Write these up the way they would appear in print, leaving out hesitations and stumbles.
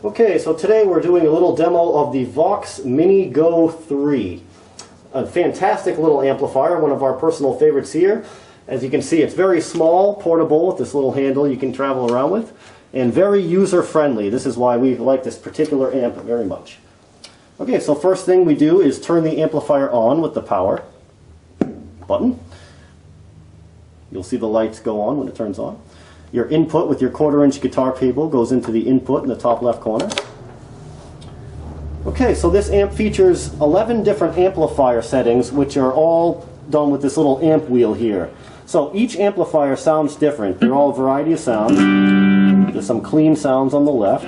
Okay, so today we're doing a little demo of the VOX Mini GO 3. A fantastic little amplifier, one of our personal favorites here. As you can see, it's very small, portable with this little handle you can travel around with, and very user-friendly. This is why we like this particular amp very much. Okay, so first thing we do is turn the amplifier on with the power button. You'll see the lights go on when it turns on. Your input with your 1/4-inch guitar cable goes into the input in the top left corner. Okay, so this amp features 11 different amplifier settings, which are all done with this little amp wheel here. So each amplifier sounds different. They're all a variety of sounds. There's some clean sounds on the left.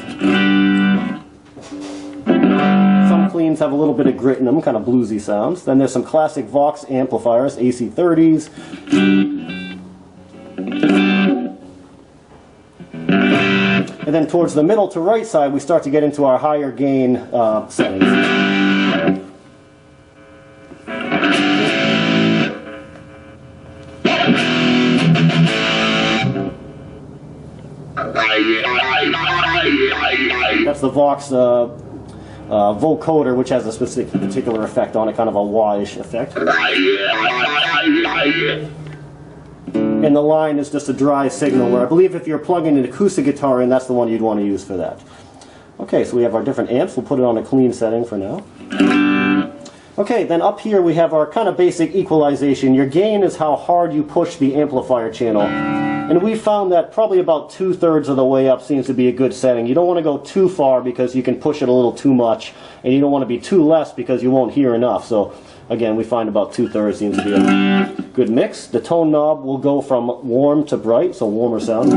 Some cleans have a little bit of grit in them, kind of bluesy sounds. Then there's some classic VOX amplifiers, AC30s. And then towards the middle to right side, we start to get into our higher gain settings. That's the VOX vocoder, which has a specific particular effect on it, kind of a wah-ish effect. And the line is just a dry signal, where I believe if you're plugging an acoustic guitar in, that's the one you'd want to use for that. Okay, so we have our different amps. We'll put it on a clean setting for now. Okay, then up here we have our kind of basic equalization. Your gain is how hard you push the amplifier channel. And we found that probably about 2/3 of the way up seems to be a good setting. You don't want to go too far because you can push it a little too much, and you don't want to be too less because you won't hear enough. So again, we find about 2/3 seems to be a good mix. The tone knob will go from warm to bright, so warmer sound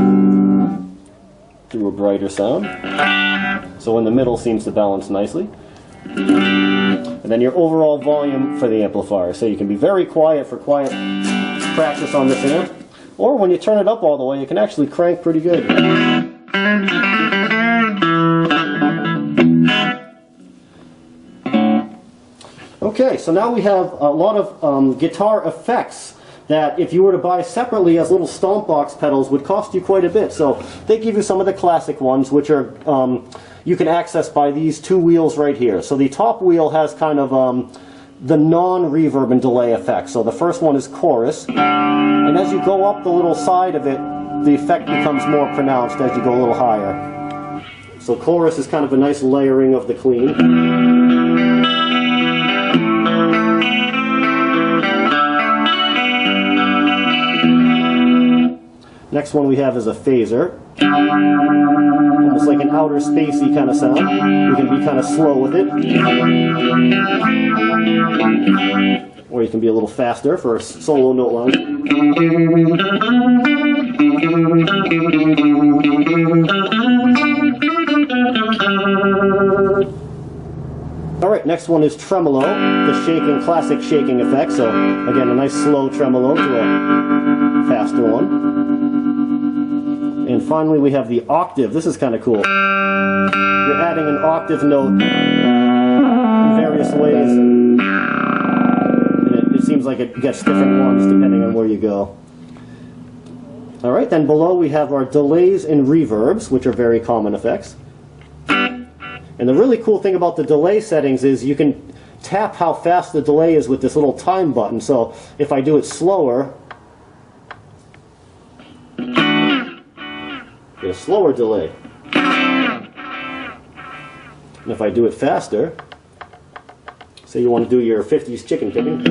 to a brighter sound. So in the middle seems to balance nicely. And then your overall volume for the amplifier. So you can be very quiet for quiet practice on this amp. Or when you turn it up all the way, you can actually crank pretty good. Okay, so now we have a lot of guitar effects that if you were to buy separately as little stomp box pedals would cost you quite a bit. So they give you some of the classic ones, which are you can access by these two wheels right here. So the top wheel has kind of the non-reverb and delay effect. So the first one is chorus, and as you go up the little side of it, the effect becomes more pronounced as you go a little higher. So chorus is kind of a nice layering of the clean. Next one we have is a phaser. Almost like an outer spacey kind of sound. You can be kind of slow with it. Or you can be a little faster for a solo note line. Alright, next one is tremolo, the shaking, classic shaking effect. So again, a nice slow tremolo to a faster one. And finally we have the octave. This is kind of cool. You're adding an octave note in various ways. And it seems like it gets different ones depending on where you go. Alright, then below we have our delays and reverbs, which are very common effects. And the really cool thing about the delay settings is you can tap how fast the delay is with this little time button. So if I do it slower, get a slower delay. And if I do it faster, say you want to do your 50s chicken picking,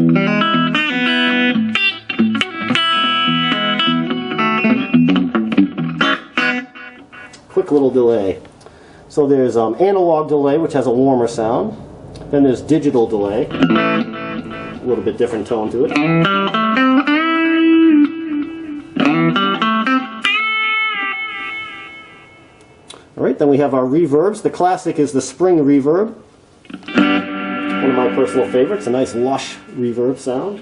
quick little delay. So there's analog delay, which has a warmer sound. Then there's digital delay, a little bit different tone to it. Alright, then we have our reverbs. The classic is the spring reverb. One of my personal favorites, a nice lush reverb sound.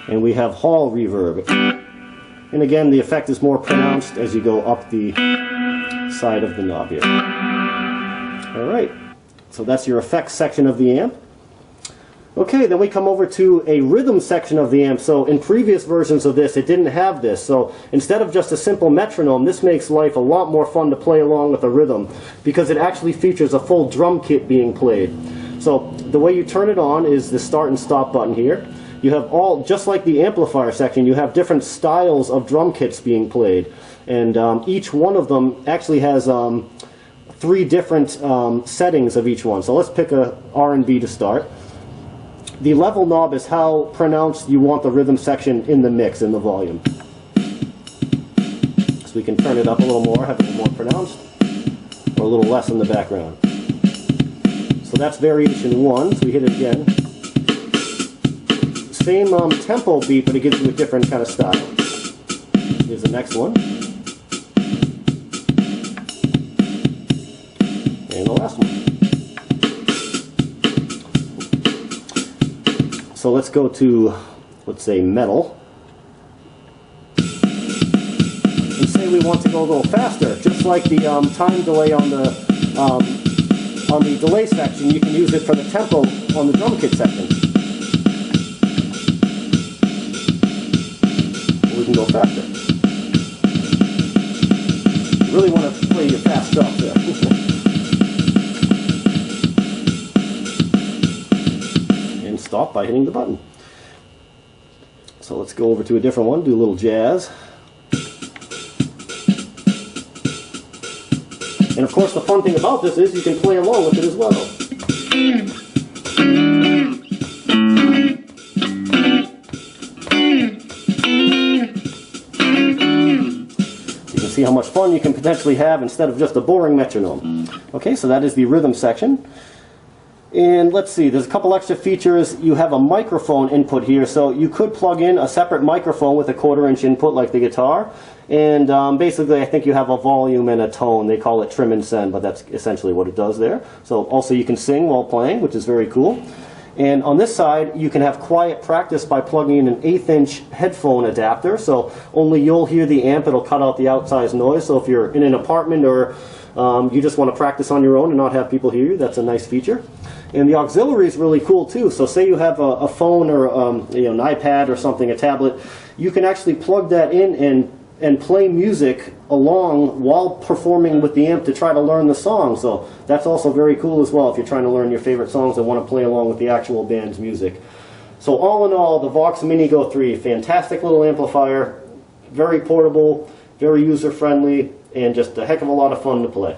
And we have hall reverb. And again, the effect is more pronounced as you go up the side of the knob here. Alright, So that's your effects section of the amp. Okay, then we come over to a rhythm section of the amp. So in previous versions of this, it didn't have this. So instead of just a simple metronome, this makes life a lot more fun to play along with a rhythm, because it actually features a full drum kit being played. So the way you turn it on is the start and stop button here. You have all, just like the amplifier section, you have different styles of drum kits being played. And each one of them actually has 3 different settings of each one. So let's pick a R&B to start. The level knob is how pronounced you want the rhythm section in the mix, in the volume. So we can turn it up a little more, have it a little more pronounced, or a little less in the background. So that's variation 1, so we hit it again. Same tempo beat, but it gives you a different kind of style. Here's the next one. And the last one. So let's go to, let's say, metal. And say we want to go a little faster, just like the time delay on the delay section, you can use it for the tempo on the drum kit section. We can go faster. You really want to play your fast stuff there. And stop by hitting the button. So let's go over to a different one, do a little jazz. And of course the fun thing about this is you can play along with it as well. See how much fun you can potentially have instead of just a boring metronome. Okay, so that is the rhythm section. And let's see, there's a couple extra features. You have a microphone input here, so you could plug in a separate microphone with a 1/4" input like the guitar. And basically I think you have a volume and a tone. They call it trim and send, but that's essentially what it does there. So also you can sing while playing, which is very cool. And on this side, you can have quiet practice by plugging in an 1/8" headphone adapter, so only you'll hear the amp. It'll cut out the outside noise. So if you're in an apartment or you just want to practice on your own and not have people hear you, that's a nice feature. And the auxiliary is really cool too. So say you have a phone or an iPad or something, a tablet, you can actually plug that in and play music along while performing with the amp to try to learn the song. So that's also very cool as well if you're trying to learn your favorite songs and want to play along with the actual band's music. So all in all, the VOX Mini GO 3, fantastic little amplifier, very portable, very user-friendly, and just a heck of a lot of fun to play.